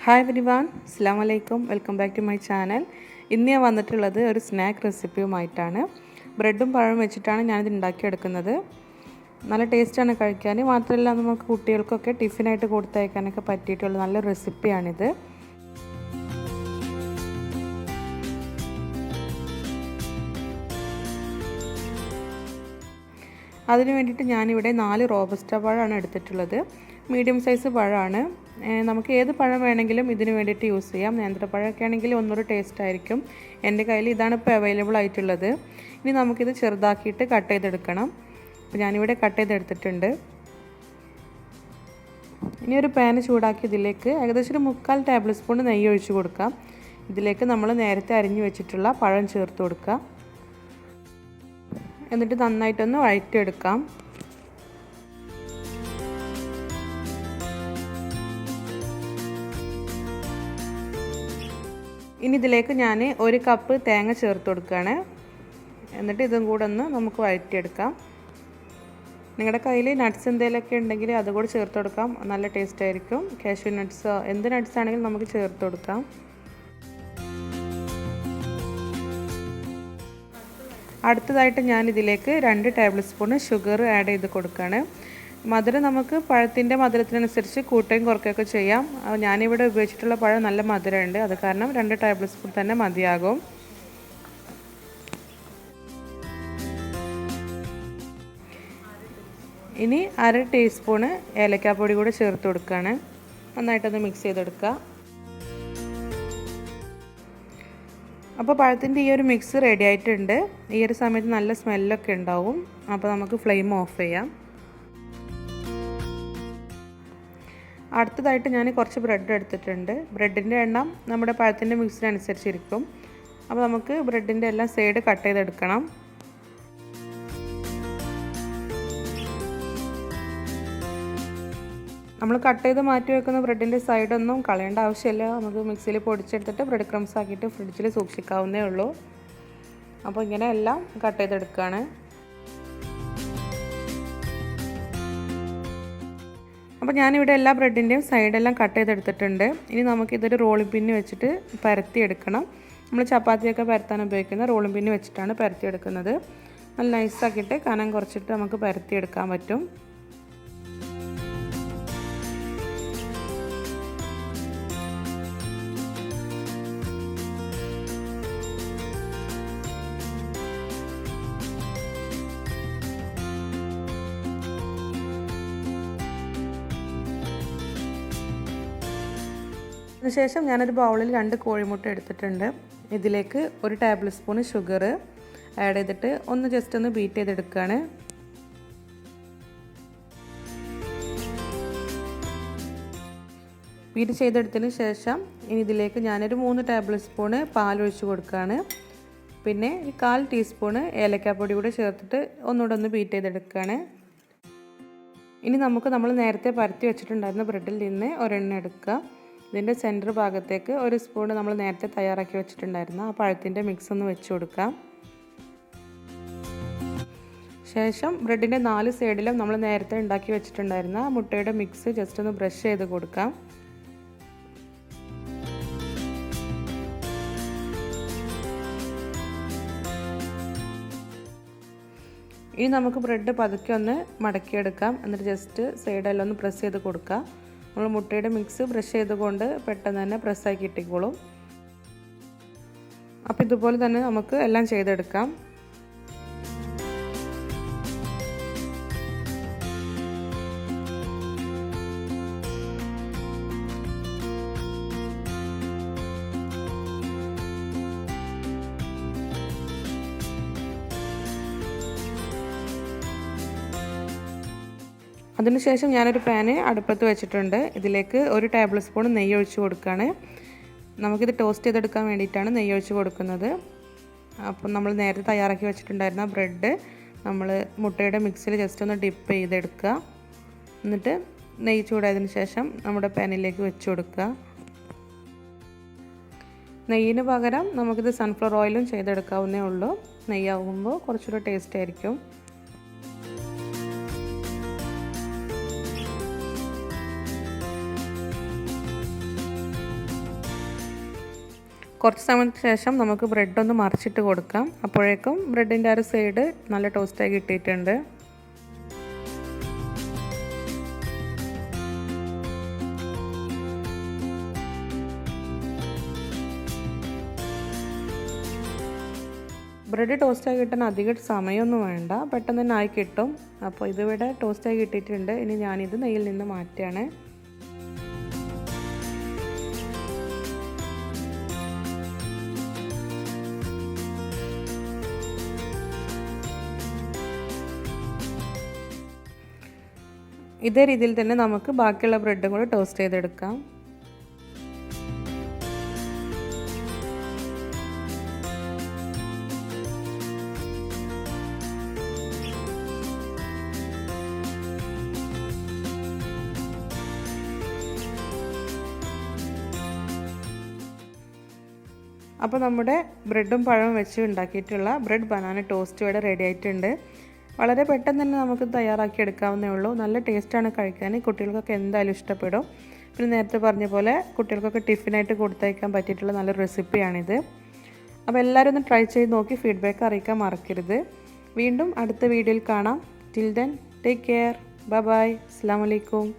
Hi everyone, അസ്സലാമു അലൈക്കും. Welcome back to my channel. ഇന്ന് ഞാൻ വന്നിട്ടുള്ളത് ഒരു സ്നാക്ക് റെസിപ്പിയുമായിട്ടാണ്. ബ്രെഡും പഴവും വെച്ചിട്ടാണ് ഞാനിത് ഉണ്ടാക്കിയെടുക്കുന്നത്. നല്ല ടേസ്റ്റാണ് കഴിക്കാൻ. മാത്രമല്ല നമുക്ക് കുട്ടികൾക്കൊക്കെ ടിഫിനായിട്ട് കൊടുത്തയക്കാനൊക്കെ പറ്റിയിട്ടുള്ള നല്ല റെസിപ്പിയാണിത്. അതിന് വേണ്ടിയിട്ട് ഞാനിവിടെ 4 റോബസ്റ്റ പഴമാണ് എടുത്തിട്ടുള്ളത്. മീഡിയം സൈസ് പഴമാണ്. നമുക്ക് ഏത് പഴം വേണമെങ്കിലും ഇതിന് വേണ്ടിയിട്ട് യൂസ് ചെയ്യാം. നേന്ത്രപ്പഴമൊക്കെ ആണെങ്കിൽ ഒന്നുകൂടി ടേസ്റ്റ് ആയിരിക്കും. എൻ്റെ കയ്യിൽ ഇതാണ് ഇപ്പോൾ അവൈലബിൾ ആയിട്ടുള്ളത്. ഇനി നമുക്കിത് ചെറുതാക്കിയിട്ട് കട്ട് ചെയ്തെടുക്കണം. അപ്പോൾ ഞാനിവിടെ കട്ട് ചെയ്തെടുത്തിട്ടുണ്ട്. ഇനി ഒരു പാന് ചൂടാക്കി ഇതിലേക്ക് ഏകദേശം ഒരു 3/4 ടേബിൾ സ്പൂൺ നെയ്യ് ഒഴിച്ച് കൊടുക്കാം. ഇതിലേക്ക് നമ്മൾ നേരത്തെ അരിഞ്ഞു വെച്ചിട്ടുള്ള പഴം ചേർത്ത് കൊടുക്കുക. എന്നിട്ട് നന്നായിട്ടൊന്ന് വഴറ്റിയെടുക്കാം. ഇനി ഇതിലേക്ക് ഞാൻ 1 കപ്പ് തേങ്ങ ചേർത്ത് കൊടുക്കുകയാണ്. എന്നിട്ട് ഇതും കൂടെ ഒന്ന് നമുക്ക് വഴറ്റിയെടുക്കാം. നിങ്ങളുടെ കയ്യിൽ നട്ട്സ് എന്തെങ്കിലുമൊക്കെ ഉണ്ടെങ്കിൽ അതുകൂടെ ചേർത്ത് കൊടുക്കാം. നല്ല ടേസ്റ്റ് ആയിരിക്കും. കാഷ്യൂ നട്ട്സോ എന്ത് നട്ട്സ് ആണെങ്കിലും നമുക്ക് ചേർത്ത് കൊടുക്കാം. അടുത്തതായിട്ട് ഞാൻ ഇതിലേക്ക് 2 ടേബിൾ സ്പൂൺ ഷുഗർ ആഡ് ചെയ്ത് കൊടുക്കുകയാണ്. മധുരം നമുക്ക് പഴത്തിൻ്റെ മധുരത്തിനനുസരിച്ച് കൂട്ടുകയും കുറയ്ക്കുകയൊക്കെ ചെയ്യാം. ഞാനിവിടെ ഉപയോഗിച്ചിട്ടുള്ള പഴം നല്ല മധുരമുണ്ട്. അത് കാരണം 2 ടേബിൾ സ്പൂൺ തന്നെ മതിയാകും. ഇനി 1/2 ടീസ്പൂണ് ഏലക്കാപ്പൊടി കൂടെ ചേർത്ത് കൊടുക്കുകയാണ്. നന്നായിട്ടൊന്ന് മിക്സ് ചെയ്തെടുക്കുക. അപ്പോൾ പഴത്തിൻ്റെ ഈ ഒരു മിക്സ് റെഡി ആയിട്ടുണ്ട്. ഈ ഒരു സമയത്ത് നല്ല സ്മെല്ലൊക്കെ ഉണ്ടാവും. അപ്പോൾ നമുക്ക് ഫ്ലെയിം ഓഫ് ചെയ്യാം. അടുത്തതായിട്ട് ഞാൻ കുറച്ച് ബ്രെഡ് എടുത്തിട്ടുണ്ട്. ബ്രെഡിൻ്റെ എണ്ണം നമ്മുടെ പഴത്തിൻ്റെ മിക്സിനനുസരിച്ചിരിക്കും. അപ്പോൾ നമുക്ക് ബ്രെഡിൻ്റെ എല്ലാം സൈഡ് കട്ട് ചെയ്തെടുക്കണം. നമ്മൾ കട്ട് ചെയ്ത് മാറ്റി വെക്കുന്ന ബ്രെഡിൻ്റെ സൈഡൊന്നും കളയേണ്ട ആവശ്യമില്ല. നമുക്ക് മിക്സിയിൽ പൊടിച്ചെടുത്തിട്ട് ബ്രെഡ് ക്രംസ് ആക്കിയിട്ട് ഫ്രിഡ്ജിൽ സൂക്ഷിക്കാവുന്നേ ഉള്ളൂ. അപ്പോൾ ഇങ്ങനെ എല്ലാം കട്ട് ചെയ്തെടുക്കുകയാണ്. അപ്പോൾ ഞാനിവിടെ എല്ലാ ബ്രെഡിൻ്റെയും സൈഡെല്ലാം കട്ട് ചെയ്തെടുത്തിട്ടുണ്ട്. ഇനി നമുക്കിതൊരു റോളിംഗ് പിന്ന് വെച്ചിട്ട് പരത്തിയെടുക്കണം. നമ്മൾ ചപ്പാത്തിയൊക്കെ പരത്താൻ ഉപയോഗിക്കുന്ന റോളിംഗ് പിന്ന് വെച്ചിട്ടാണ് പരത്തിയെടുക്കുന്നത്. നല്ല നൈസാക്കിയിട്ട് കനം കുറച്ചിട്ട് നമുക്ക് പരത്തിയെടുക്കാൻ പറ്റും. അതിനുശേഷം ഞാനൊരു ബൗളിൽ 2 കോഴിമുട്ട എടുത്തിട്ടുണ്ട്. ഇതിലേക്ക് 1 ടേബിൾ സ്പൂൺ ഷുഗർ ആഡ് ചെയ്തിട്ട് ഒന്ന് ജസ്റ്റ് ഒന്ന് ബീറ്റ് ചെയ്തെടുക്കുകയാണ്. ബീറ്റ് ചെയ്തെടുത്തതിന് ശേഷം ഇനി ഇതിലേക്ക് ഞാനൊരു 3 ടേബിൾ സ്പൂൺ പാൽ ഒഴിച്ച് കൊടുക്കുകയാണ്. പിന്നെ 1/4 ടീസ്പൂണ് ഏലക്കാപ്പൊടി കൂടെ ചേർത്തിട്ട് ഒന്നുകൂടെ ഒന്ന് ബീറ്റ് ചെയ്തെടുക്കുകയാണ്. ഇനി നമ്മൾ നേരത്തെ പരത്തി വെച്ചിട്ടുണ്ടായിരുന്ന ബ്രെഡിൽ നിന്ന് ഒരെണ്ണം എടുക്കുക. ഇതിൻ്റെ സെൻറ്റർ ഭാഗത്തേക്ക് 1 സ്പൂൺ നമ്മൾ നേരത്തെ തയ്യാറാക്കി വെച്ചിട്ടുണ്ടായിരുന്ന ആ പഴത്തിൻ്റെ മിക്സ് ഒന്ന് വെച്ച് കൊടുക്കാം. ശേഷം ബ്രെഡിൻ്റെ 4 സൈഡിലും നമ്മൾ നേരത്തെ ഉണ്ടാക്കി വെച്ചിട്ടുണ്ടായിരുന്ന മുട്ടയുടെ മിക്സ് ജസ്റ്റ് ഒന്ന് ബ്രഷ് ചെയ്ത് കൊടുക്കാം. ഇനി നമുക്ക് ബ്രെഡ് പതുക്കെ ഒന്ന് മടക്കിയെടുക്കാം. എന്നിട്ട് ജസ്റ്റ് സൈഡെല്ലാം ഒന്ന് പ്രസ് ചെയ്ത് കൊടുക്കാം. നമ്മൾ മുട്ടയുടെ മിക്സ് ബ്രഷ് ചെയ്തുകൊണ്ട് പെട്ടെന്ന് തന്നെ പ്രസ്സായി കിട്ടിക്കോളും. അപ്പോൾ ഇതുപോലെ തന്നെ നമുക്ക് എല്ലാം ചെയ്തെടുക്കാം. അതിനുശേഷം ഞാനൊരു പാന് അടുപ്പത്ത് വെച്ചിട്ടുണ്ട്. ഇതിലേക്ക് 1 ടേബിൾ സ്പൂൺ നെയ്യ് ഒഴിച്ച് കൊടുക്കുകയാണ്. നമുക്കിത് ടോസ്റ്റ് ചെയ്തെടുക്കാൻ വേണ്ടിയിട്ടാണ് നെയ്യ് ഒഴിച്ച് കൊടുക്കുന്നത്. അപ്പം നമ്മൾ നേരത്തെ തയ്യാറാക്കി വെച്ചിട്ടുണ്ടായിരുന്ന ബ്രെഡ് നമ്മൾ മുട്ടയുടെ മിക്സിൽ ജസ്റ്റ് ഒന്ന് ഡിപ്പ് ചെയ്തെടുക്കുക. എന്നിട്ട് നെയ്യ് ചൂടായതിന് ശേഷം നമ്മുടെ പാനിലേക്ക് വെച്ച് കൊടുക്കുക. നെയ്യിന് പകരം നമുക്കിത് സൺഫ്ലവർ ഓയിലും ചെയ്തെടുക്കാവുന്നേ ഉള്ളൂ. നെയ്യാകുമ്പോൾ കുറച്ചുകൂടെ ടേസ്റ്റ് ആയിരിക്കും. കുറച്ച് സമയത്തിന് ശേഷം നമുക്ക് ബ്രെഡ് ഒന്ന് മറിച്ചിട്ട് കൊടുക്കാം. അപ്പോഴേക്കും ബ്രെഡിൻ്റെ ആ ഒരു സൈഡ് നല്ല ടോസ്റ്റായി കിട്ടിയിട്ടുണ്ട്. ബ്രെഡ് ടോസ്റ്റായി കിട്ടാൻ അധികം സമയമൊന്നും വേണ്ട, പെട്ടെന്ന് തന്നെ ആയി കിട്ടും. അപ്പോൾ ഇതിവിടെ ടോസ്റ്റായി കിട്ടിയിട്ടുണ്ട്. ഇനി ഞാനിത് നെയ്യിൽ നിന്ന് മാറ്റുകയാണ്. ഇതേ രീതിയിൽ തന്നെ നമുക്ക് ബാക്കിയുള്ള ബ്രെഡും കൂടി ടോസ്റ്റ് ചെയ്തെടുക്കാം. അപ്പോൾ നമ്മുടെ ബ്രെഡും പഴവും വെച്ച് ഉണ്ടാക്കിയിട്ടുള്ള ബ്രെഡ് ബനാന ടോസ്റ്റ് ഇവിടെ റെഡി ആയിട്ടുണ്ട്. വളരെ പെട്ടെന്ന് തന്നെ നമുക്ക് തയ്യാറാക്കി എടുക്കാവുന്നേ ഉള്ളൂ. നല്ല ടേസ്റ്റാണ് കഴിക്കാൻ. കുട്ടികൾക്കൊക്കെ എന്തായാലും ഇഷ്ടപ്പെടും. പിന്നെ നേരത്തെ പറഞ്ഞ പോലെ കുട്ടികൾക്കൊക്കെ ടിഫിനായിട്ട് കൊടുത്തയക്കാൻ പറ്റിയിട്ടുള്ള നല്ലൊരു റെസിപ്പിയാണിത്. അപ്പോൾ എല്ലാവരും ഒന്ന് ട്രൈ ചെയ്ത് നോക്കി ഫീഡ്ബാക്ക് അറിയിക്കാൻ മറക്കരുത്. വീണ്ടും അടുത്ത വീഡിയോയിൽ കാണാം. Till then take care. Bye bye. അസ്സലാമു അലൈക്കും.